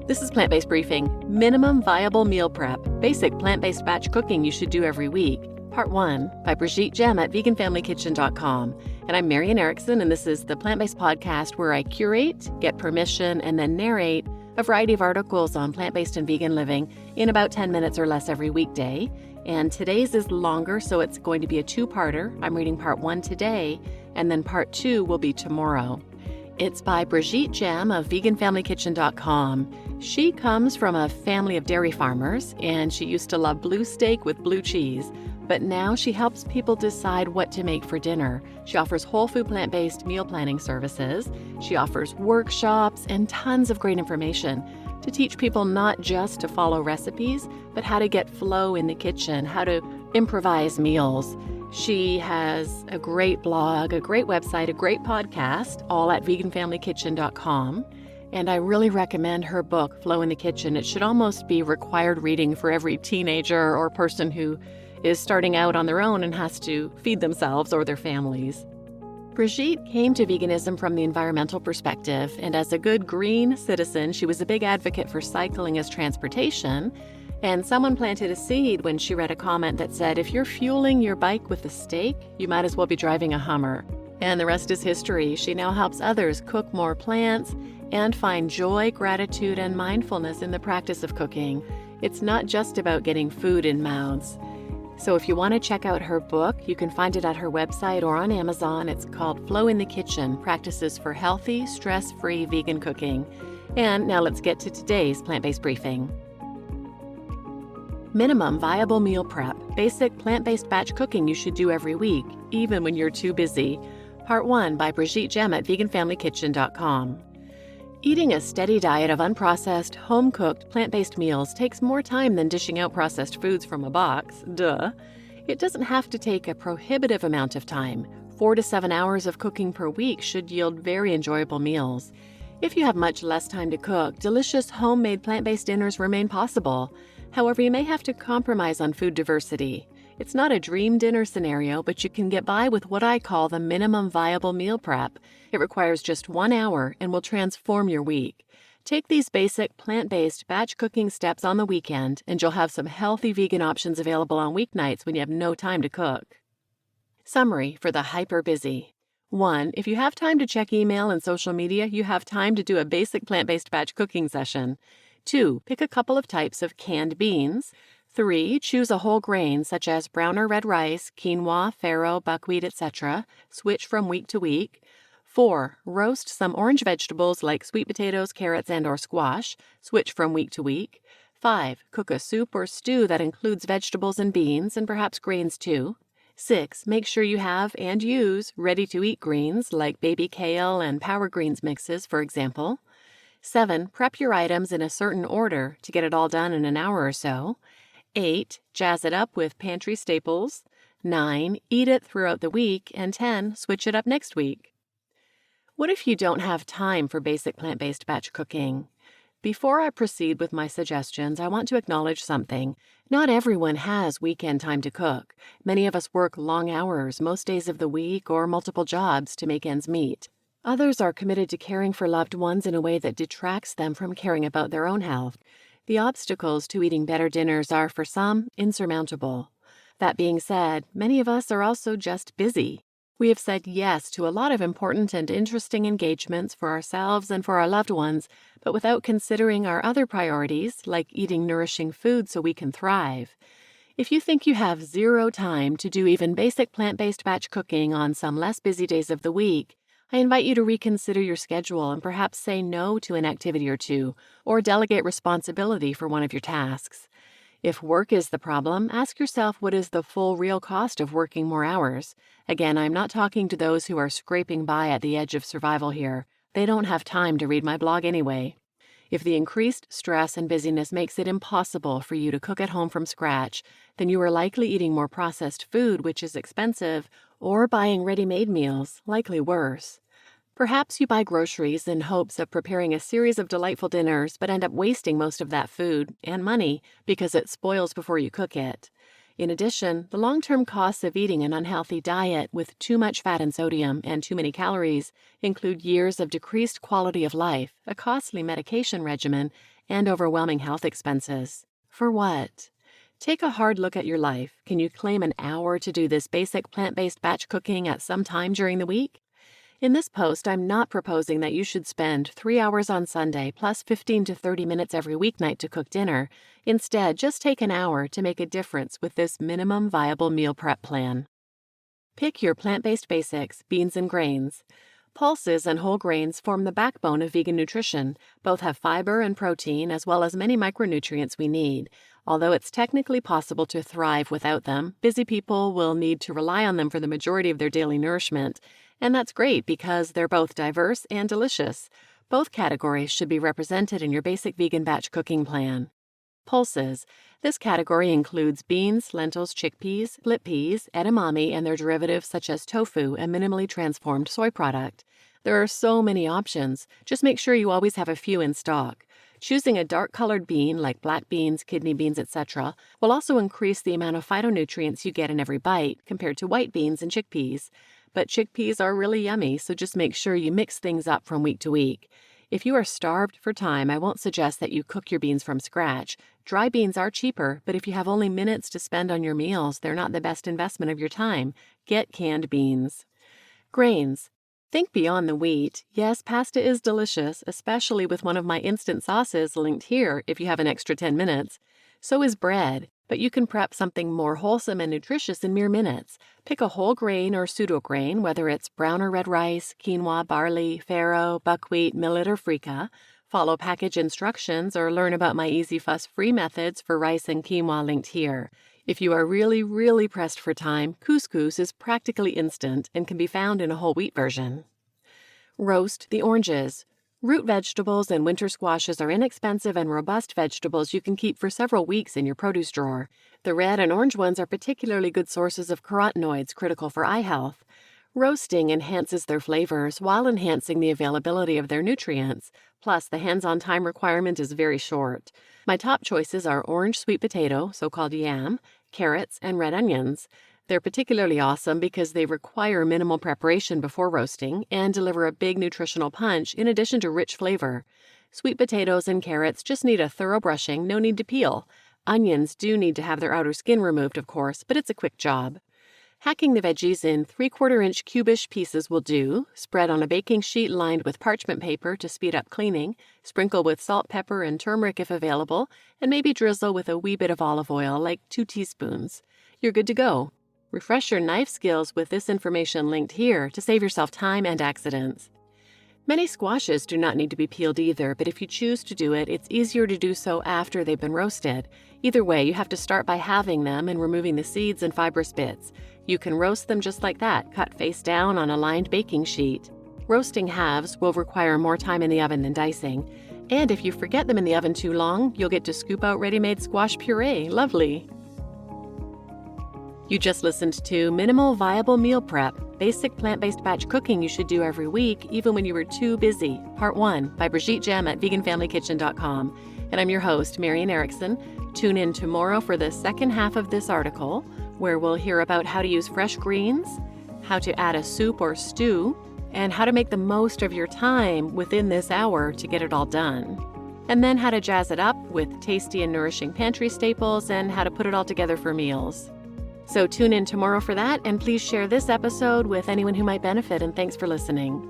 This is Plant-Based Briefing, Minimum Viable Meal Prep, Basic Plant-Based Batch Cooking You Should Do Every Week, Part 1 by Brigitte Gemme at veganfamilykitchen.com. And I'm Marian Erickson, and this is the plant-based podcast where I curate, get permission, and then narrate a variety of articles on plant-based and vegan living in about 10 minutes or less every weekday. And today's is longer, so it's going to be a two-parter. I'm reading Part 1 today, and then Part 2 will be tomorrow. It's by Brigitte Gemme of veganfamilykitchen.com. She comes from a family of dairy farmers, and she used to love blue steak with blue cheese. But now she helps people decide what to make for dinner. She offers whole food plant-based meal planning services. She offers workshops and tons of great information to teach people not just to follow recipes, but how to get flow in the kitchen, how to improvise meals. She has a great blog, a great website, a great podcast, all at veganfamilykitchen.com. And I really recommend her book, Flow in the Kitchen. It should almost be required reading for every teenager or person who is starting out on their own and has to feed themselves or their families. Brigitte came to veganism from the environmental perspective, and as a good green citizen, she was a big advocate for cycling as transportation. And someone planted a seed when she read a comment that said, if you're fueling your bike with a steak, you might as well be driving a Hummer. And the rest is history. She now helps others cook more plants and find joy, gratitude, and mindfulness in the practice of cooking. It's not just about getting food in mouths. So if you want to check out her book, you can find it at her website or on Amazon. It's called Flow in the Kitchen, Practices for Healthy, Stress-Free Vegan Cooking. And now let's get to today's plant-based briefing. Minimum Viable Meal Prep, Basic Plant-Based Batch Cooking You Should Do Every Week, even when you're too busy. Part 1 by Brigitte Gemme at veganfamilykitchen.com. Eating a steady diet of unprocessed, home-cooked, plant-based meals takes more time than dishing out processed foods from a box. Duh. It doesn't have to take a prohibitive amount of time. 4 to 7 hours of cooking per week should yield very enjoyable meals. If you have much less time to cook, delicious homemade plant-based dinners remain possible. However, you may have to compromise on food diversity. It's not a dream dinner scenario, but you can get by with what I call the minimum viable meal prep. It requires just 1 hour and will transform your week. Take these basic plant-based batch cooking steps on the weekend, and you'll have some healthy vegan options available on weeknights when you have no time to cook. Summary for the hyper-busy. 1. If you have time to check email and social media, you have time to do a basic plant-based batch cooking session. 2. Pick a couple of types of canned beans. 3. Choose a whole grain such as brown or red rice, quinoa, farro, buckwheat, etc. Switch from week to week. 4. Roast some orange vegetables like sweet potatoes, carrots, and/or squash. Switch from week to week. 5. Cook a soup or stew that includes vegetables and beans, and perhaps grains too. 6. Make sure you have and use ready-to-eat greens like baby kale and power greens mixes, for example. 7. Prep your items in a certain order to get it all done in an hour or so. 8. Jazz it up with pantry staples. 9. Eat it throughout the week. And 10. Switch it up next week. What if you don't have time for basic plant-based batch cooking? Before I proceed with my suggestions, I want to acknowledge something. Not everyone has weekend time to cook. Many of us work long hours most days of the week or multiple jobs to make ends meet. Others are committed to caring for loved ones in a way that detracts them from caring about their own health. The obstacles to eating better dinners are, for some, insurmountable. That being said, many of us are also just busy. We have said yes to a lot of important and interesting engagements for ourselves and for our loved ones, but without considering our other priorities, like eating nourishing food so we can thrive. If you think you have zero time to do even basic plant-based batch cooking on some less busy days of the week, I invite you to reconsider your schedule and perhaps say no to an activity or two, or delegate responsibility for one of your tasks. If work is the problem, ask yourself what is the full real cost of working more hours. Again, I'm not talking to those who are scraping by at the edge of survival here. They don't have time to read my blog anyway. If the increased stress and busyness makes it impossible for you to cook at home from scratch, then you are likely eating more processed food, which is expensive, or buying ready-made meals, likely worse. Perhaps you buy groceries in hopes of preparing a series of delightful dinners, but end up wasting most of that food and money because it spoils before you cook it. In addition, the long-term costs of eating an unhealthy diet with too much fat and sodium and too many calories include years of decreased quality of life, a costly medication regimen, and overwhelming health expenses. For what? Take a hard look at your life. Can you claim an hour to do this basic plant-based batch cooking at some time during the week? In this post, I'm not proposing that you should spend 3 hours on Sunday plus 15 to 30 minutes every weeknight to cook dinner. Instead, just take an hour to make a difference with this minimum viable meal prep plan. Pick your plant-based basics, beans and grains. Pulses and whole grains form the backbone of vegan nutrition. Both have fiber and protein as well as many micronutrients we need. Although it's technically possible to thrive without them, busy people will need to rely on them for the majority of their daily nourishment. And that's great because they're both diverse and delicious. Both categories should be represented in your basic vegan batch cooking plan. Pulses. This category includes beans, lentils, chickpeas, split peas, edamame, and their derivatives such as tofu, a minimally transformed soy product. There are so many options. Just make sure you always have a few in stock. Choosing a dark-colored bean like black beans, kidney beans, etc. will also increase the amount of phytonutrients you get in every bite compared to white beans and chickpeas. But chickpeas are really yummy, so just make sure you mix things up from week to week. If you are starved for time, I won't suggest that you cook your beans from scratch. Dry beans are cheaper, but if you have only minutes to spend on your meals, they're not the best investment of your time. Get canned beans. Grains. Think beyond the wheat. Yes, pasta is delicious, especially with one of my instant sauces linked here if you have an extra 10 minutes. So is bread, but you can prep something more wholesome and nutritious in mere minutes. Pick a whole grain or pseudo-grain, whether it's brown or red rice, quinoa, barley, farro, buckwheat, millet, or freekeh. Follow package instructions or learn about my easy fuss-free methods for rice and quinoa linked here. If you are really pressed for time, couscous is practically instant and can be found in a whole wheat version. Roast the oranges. Root vegetables and winter squashes are inexpensive and robust vegetables you can keep for several weeks in your produce drawer. The red and orange ones are particularly good sources of carotenoids critical for eye health. Roasting enhances their flavors while enhancing the availability of their nutrients. Plus, the hands-on time requirement is very short. My top choices are orange sweet potato, so-called yam, carrots, and red onions. They're particularly awesome because they require minimal preparation before roasting and deliver a big nutritional punch in addition to rich flavor. Sweet potatoes and carrots just need a thorough brushing, no need to peel. Onions do need to have their outer skin removed, of course, but it's a quick job. Hacking the veggies in 3/4-inch cubish pieces will do. Spread on a baking sheet lined with parchment paper to speed up cleaning. Sprinkle with salt, pepper, and turmeric if available, and maybe drizzle with a wee bit of olive oil, like 2 teaspoons. You're good to go. Refresh your knife skills with this information linked here to save yourself time and accidents. Many squashes do not need to be peeled either, but if you choose to do it, it's easier to do so after they've been roasted. Either way, you have to start by halving them and removing the seeds and fibrous bits. You can roast them just like that, cut face down on a lined baking sheet. Roasting halves will require more time in the oven than dicing. And if you forget them in the oven too long, you'll get to scoop out ready-made squash puree. Lovely! You just listened to Minimal Viable Meal Prep, Basic Plant-Based Batch Cooking You Should Do Every Week, Even When You Were Too Busy, Part 1 by Brigitte Gemme at veganfamilykitchen.com. And I'm your host, Marian Erickson. Tune in tomorrow for the second half of this article, where we'll hear about how to use fresh greens, how to add a soup or stew, and how to make the most of your time within this hour to get it all done. And then how to jazz it up with tasty and nourishing pantry staples and how to put it all together for meals. So tune in tomorrow for that, and please share this episode with anyone who might benefit, and thanks for listening.